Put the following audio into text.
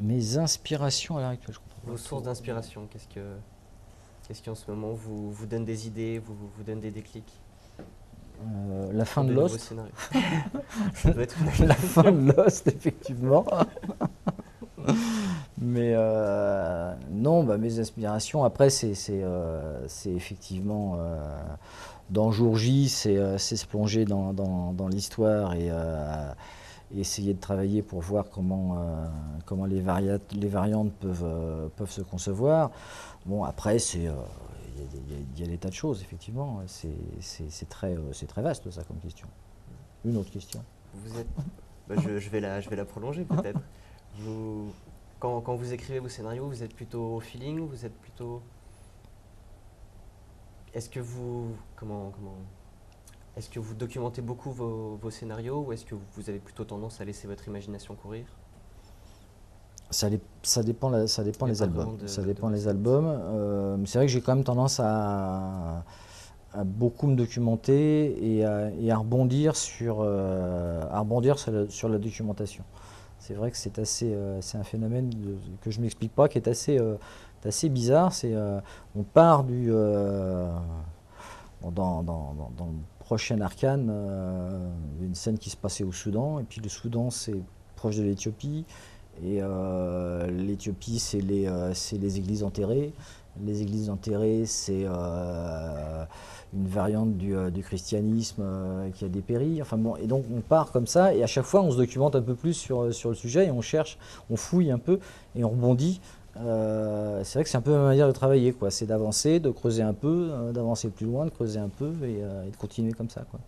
Mes inspirations à l'heure actuelle, je comprends Vos pas sources trop. d'inspiration, qu'est-ce qui en ce moment vous donne des idées, vous donne des déclics La fin pour de de nouveaux Lost. scénarios? Ça doit être une La fin occasion. de Lost, effectivement. Mais non, bah, mes inspirations, après, c'est effectivement, dans Jour J, c'est se plonger dans l'histoire et essayer de travailler pour voir comment les variantes peuvent se concevoir. Bon, après, il y a des tas de choses, effectivement. C'est très vaste, ça, comme question. Une autre question. Vous êtes, bah, je vais la prolonger peut-être. Vous, quand vous écrivez vos scénarios, vous êtes plutôt au feeling, vous êtes plutôt, est-ce que est-ce que vous documentez beaucoup vos scénarios ou est-ce que vous avez plutôt tendance à laisser votre imagination courir? Ça dépend Il n'y a les pas albums. vraiment Ça de dépend les recette. albums. Mais c'est vrai que j'ai quand même tendance à beaucoup me documenter et à rebondir sur la documentation. C'est vrai que c'est un phénomène que je m'explique pas, qui est assez bizarre. On part dans le prochain Arcane, une scène qui se passait au Soudan, et puis le Soudan c'est proche de l'Éthiopie, et l'Éthiopie c'est les églises enterrées. Les églises enterrées c'est une variante du christianisme qui a dépéri. Enfin bon, et donc on part comme ça, et à chaque fois on se documente un peu plus sur le sujet, et on cherche, on fouille un peu, et on rebondit. C'est vrai que c'est un peu ma manière de travailler, quoi. C'est d'avancer, de creuser un peu, d'avancer plus loin, de creuser un peu et de continuer comme ça, quoi.